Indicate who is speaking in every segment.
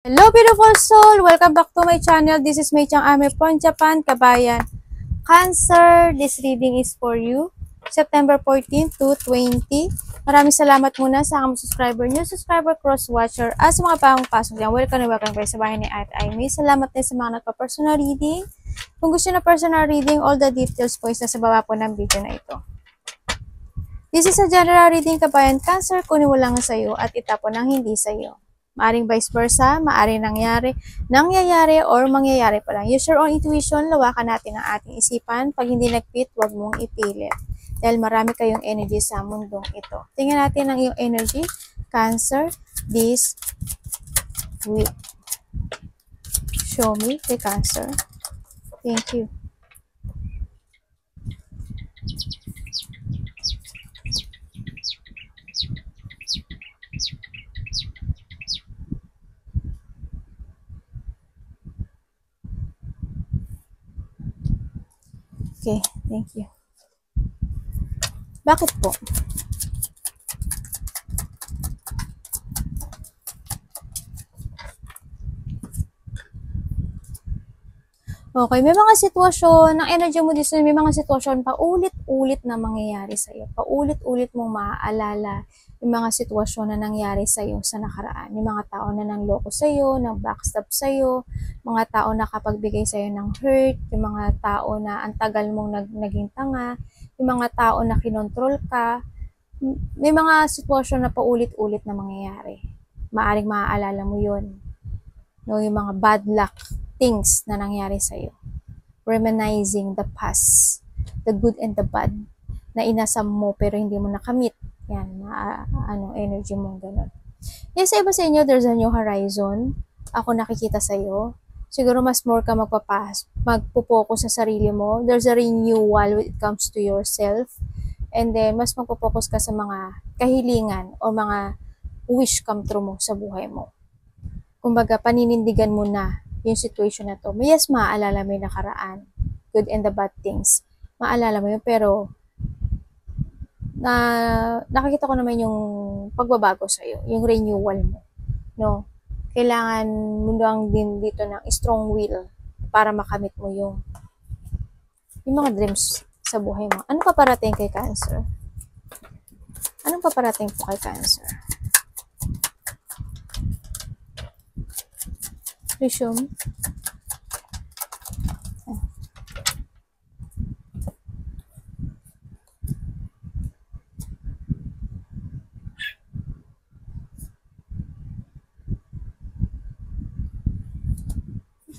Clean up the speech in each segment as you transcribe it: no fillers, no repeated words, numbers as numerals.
Speaker 1: Hello beautiful soul! Welcome back to my channel. This is Mei Chang Ame from Japan, Kabayan. Cancer, this reading is for you. September 14 to 20. Maraming salamat muna sa mga subscriber nyo, subscriber, cross-watcher, at sa mga bagong pasok dyan. Welcome na welcome kayo sa bahay ni Ate Aimee. Salamat din sa mga nagpa-personal reading. Kung gusto na personal reading, all the details po is nasa baba po ng video na ito. This is a general reading, Kabayan. Cancer, kunin mo lang sa'yo at itapon ang hindi sa'yo. Maaring vice versa, maaring nangyayari or mangyayari pa lang. Use your own intuition, lawakan natin ang ating isipan. Pag hindi nag-fit, huwag mong ipilit. Dahil marami kayong energy sa mundong ito. Tingnan natin ang iyong energy, Cancer, this week. Show me the Cancer. Thank you. Okay, thank you. Bakit po? Okay, may mga sitwasyon, ng energy mo dito, may mga sitwasyon paulit-ulit na mangyayari sa'yo. Paulit-ulit mong maaalala yung mga sitwasyon na nangyari sa'yo sa nakaraan. Yung mga tao na nangloko sa'yo, nang backstab sa'yo, mga tao na kapagbigay sa'yo ng hurt, yung mga tao na ang tagal mong naging tanga, yung mga tao na kinontrol ka. May mga sitwasyon na paulit-ulit na mangyayari. Maaring maaalala mo yun. No, yung mga bad luck things na nangyari sa'yo. Reminiscing the past, the good and the bad, na inasam mo pero hindi mo nakamit. Yan, energy mo, ganun. Yes, iba sa inyo, there's a new horizon. Ako nakikita sa'yo. Siguro mas more ka magpo-focus sa sarili mo. There's a renewal when it comes to yourself. And then, mas magpo-focus ka sa mga kahilingan o mga wish come true mo sa buhay mo. Kumbaga, paninindigan mo na yung situation na to. Yes, maaalala mo yung nakaraan. Good and the bad things. Maalala mo yun, pero nakikita ko naman yung pagbabago sa'yo, yung renewal mo. No? Kailangan mo lang din dito ng strong will para makamit mo yung mga dreams sa buhay mo. Anong paparating kay Cancer? Anong paparating po kay Cancer? Resume.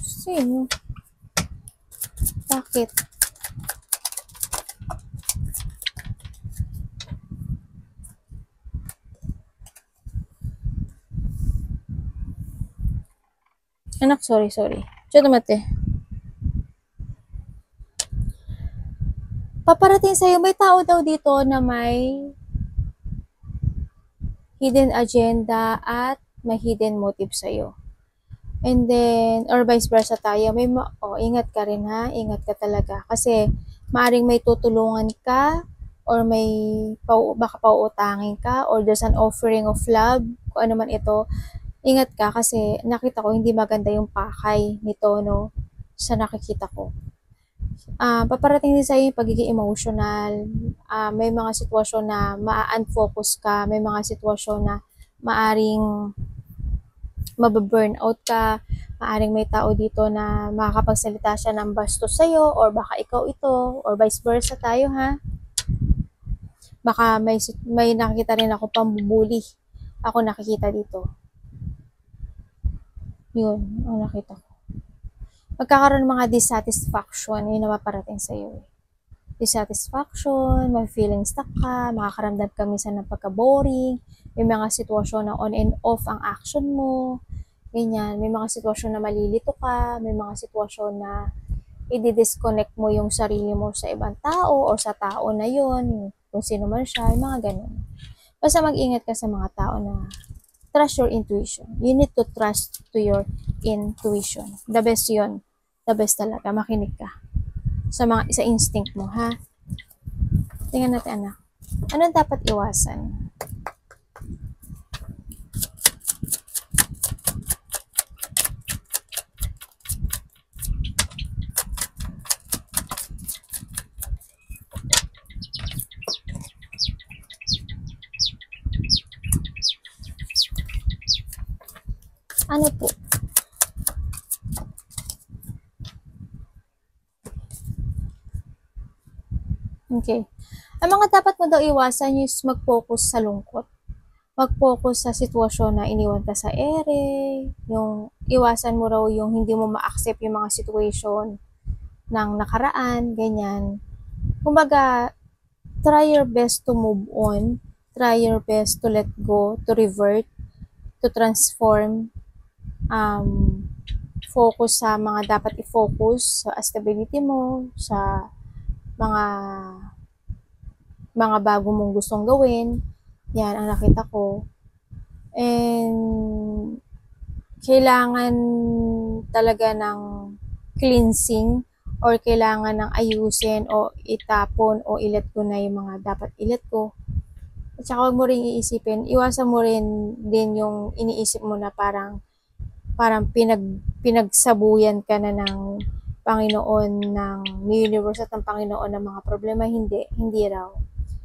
Speaker 1: Sino? Bakit? Anak, sorry. Diyo mate. Paparating sa'yo, may tao daw dito na may hidden agenda at may hidden motive sa'yo. And then, or vice versa tayo, ingat ka rin ha, ingat ka talaga. Kasi, maaring may tutulungan ka, or baka pauutangin ka, or there's an offering of love, kung ano man ito. Ingat ka kasi nakita ko hindi maganda yung pakay nito, no, sa nakikita ko. Paparating din sa iyo yung pagiging emotional. May mga sitwasyon na ma-unfocus ka, may mga sitwasyon na maaring mababurnout ka, maaring may tao dito na makakapagsalita siya ng bastos sa'yo, or baka ikaw ito, or vice versa tayo ha. Baka may nakikita rin ako pambubuli. Ako nakikita dito. Yun, ang nakita ko. Magkakaroon ng mga dissatisfaction, yun na maparating sa iyo. Dissatisfaction, may feeling stuck ka, makakaramdam ka minsan ng pagka-boring, may mga sitwasyon na on and off ang action mo, ganyan, may mga sitwasyon na malilito ka, may mga sitwasyon na i-disconnect mo yung sarili mo sa ibang tao o sa tao na yun, kung sino man siya, yung mga ganun. Basta mag-ingat ka sa mga tao na trust your intuition. You need to trust to your intuition. The best yun. The best talaga. Makinig ka sa instinct mo, ha? Tingnan natin, anak. Anong dapat iwasan? Ano po? Okay. Ang mga dapat mo daw iwasan is mag-focus sa lungkot. Mag-focus sa sitwasyon na iniwan ka sa ere, yung iwasan mo raw yung hindi mo ma-accept yung mga situation ng nakaraan, ganyan. Kumbaga, try your best to move on, try your best to let go, to revert, to transform, focus sa mga dapat i-focus, sa stability mo, sa mga bago mong gustong gawin. Yan ang nakita ko. And kailangan talaga ng cleansing or kailangan ng ayusin o itapon o i-let go na yung mga dapat i-let go. At saka huwag mo rin iisipin, iwasan mo rin din yung iniisip mo na parang pinagsabuyan ka na ng Panginoon, ng universe at ng Panginoon ng mga problema. Hindi raw.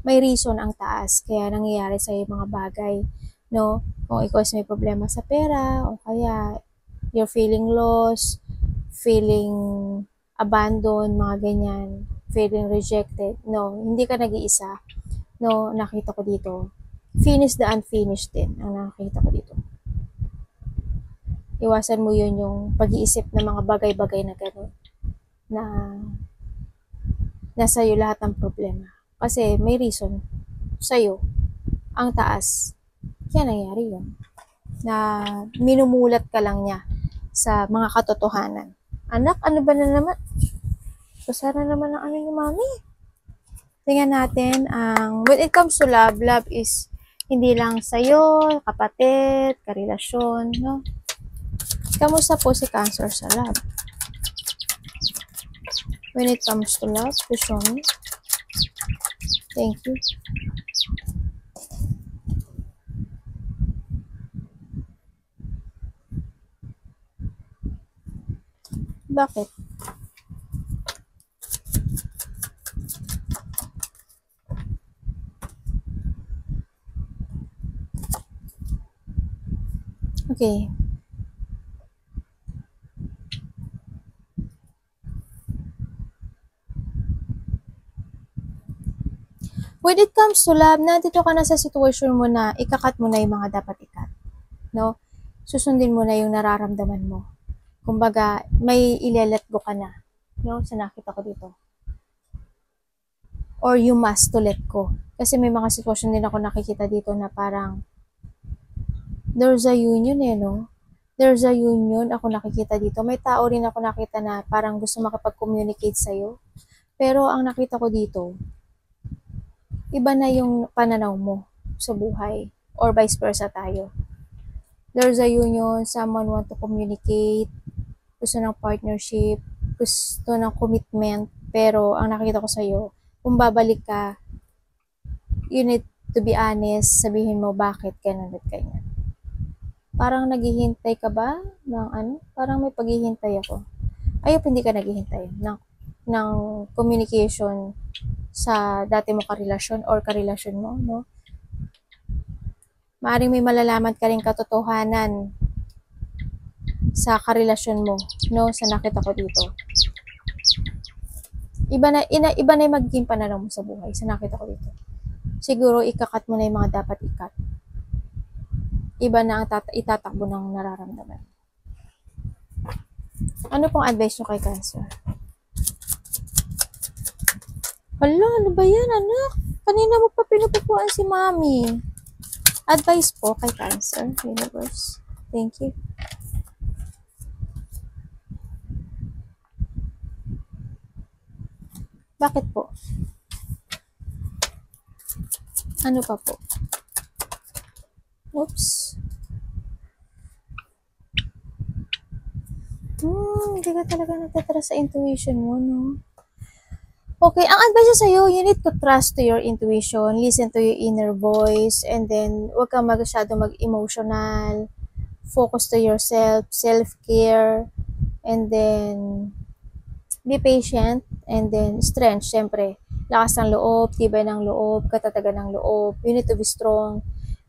Speaker 1: May reason ang taas kaya nangyayari sa yung mga bagay, no? Kung ikaw may problema sa pera o kaya you're feeling lost, feeling abandoned, mga ganyan, feeling rejected. No, hindi ka nag-iisa. No, nakita ko dito. Finish the unfinished din ang nakita ko dito. Iwasan mo yun yung pag-iisip ng mga bagay-bagay na gano'n. Na nasa iyo lahat ng problema. Kasi may reason sa'yo. Ang taas. Kaya nangyari yun. Na minumulat ka lang niya sa mga katotohanan. Anak, ano ba na naman? Basa na naman ang ano ni mami. Tingnan natin, when it comes to love, love is hindi lang sa'yo, kapatid, karelasyon, no? Kamusta po si Cancer sa love? When it comes to love, to show me. Thank you. Bakit? Okay. When it comes to love, nandito ka na sa situation mo na ikakat mo na yung mga dapat ikat. No? Susundin mo na yung nararamdaman mo. Kumbaga, may ile-let go ka na. No? Sa nakita ko dito. Or you must to let go. Kasi may mga sitwasyon din ako nakikita dito na parang there's a union no? There's a union ako nakikita dito. May tao rin ako nakita na parang gusto makipag-communicate sa'yo. Pero ang nakita ko dito, iba na yung pananaw mo sa buhay or vice versa tayo. There's a union, someone want to communicate, gusto ng partnership, gusto ng commitment, pero ang nakita ko sa'yo, kung babalik ka, you need to be honest, sabihin mo bakit ganun at ganyan. Parang naghihintay ka ba ng ano? Parang may paghihintay ako. Ayop, hindi ka naghihintay ng communication sa dati mo karelasyon or karelasyon mo, no? Maaring may malalaman ka rin katotohanan sa karelasyon mo, no? Sa nakita ko dito. Iba na yung magiging pananaw mo sa buhay, sa nakita ko dito. Siguro ikakat mo na yung mga dapat ikat. Iba na ang itatakbo ng nararamdaman. Ano pong advice nyo kay Cancer? Hala, ano ba yan, anak? Kanina mo pa pinupupuan si Mami. Advice po kay Cancer, Universe. Thank you. Bakit po? Ano pa po? Oops. Hindi ka talaga nagtatrust sa intuition mo, no? Okay, ang advice sa'yo, you need to trust to your intuition, listen to your inner voice, and then huwag kang masyado mag-emotional, focus to yourself, self-care, and then be patient, and then strength, syempre. Lakas ng loob, tibay ng loob, katatagan ng loob. You need to be strong,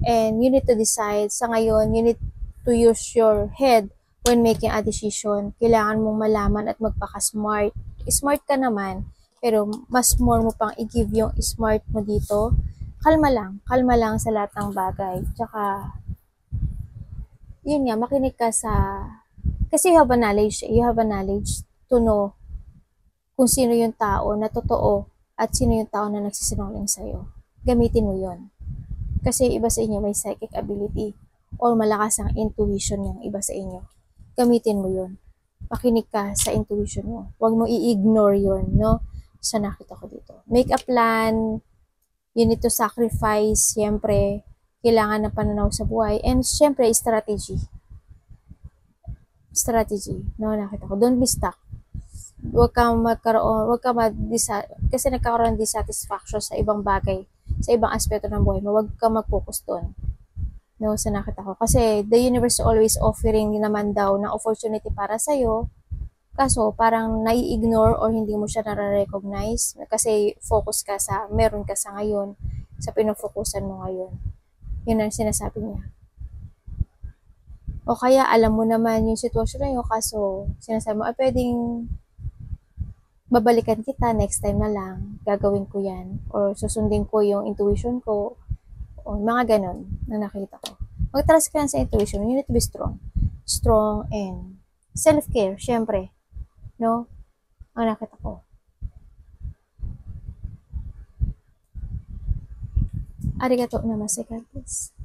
Speaker 1: and you need to decide. Sa ngayon, you need to use your head when making a decision. Kailangan mong malaman at magpaka-smart. Smart ka naman, pero mas more mo pang i-give yung smart mo dito. Kalma lang sa lahat ng bagay. Tsaka, yun nga, makinig ka sa, kasi you have a knowledge to know kung sino yung tao na totoo at sino yung tao na nagsisinungaling sa'yo. Gamitin mo yun. Kasi iba sa inyo may psychic ability or malakas ang intuition ng iba sa inyo. Gamitin mo yun. Makinig ka sa intuition mo. Huwag mo i-ignore yun, no? Sa nakita ko dito. Make a plan. You need to sacrifice. Siyempre, kailangan ng pananaw sa buhay. And siyempre, strategy. Strategy. No, nakita ko. Don't be stuck. Huwag kang kasi nagkakaroon ng dissatisfaction sa ibang bagay, sa ibang aspeto ng buhay mo. Huwag kang mag-focus doon. No, sa nakita ko. Kasi the universe always offering naman daw ng opportunity para sa'yo. Kaso, parang nai-ignore or hindi mo siya nare-recognize kasi focus ka sa, meron ka sa ngayon, sa pinofocusan mo ngayon. Yun ang sinasabi niya. O kaya, alam mo naman yung sitwasyon na yun, kaso, sinasabi mo, pwedeng babalikan kita next time na lang, gagawin ko yan, or susundin ko yung intuition ko, o mga ganon na nakita ko. Mag-trust ka lang sa intuition, you need to be strong. Strong and self-care, syempre. No? Ang nakita ko. Arigato namaste, God bless.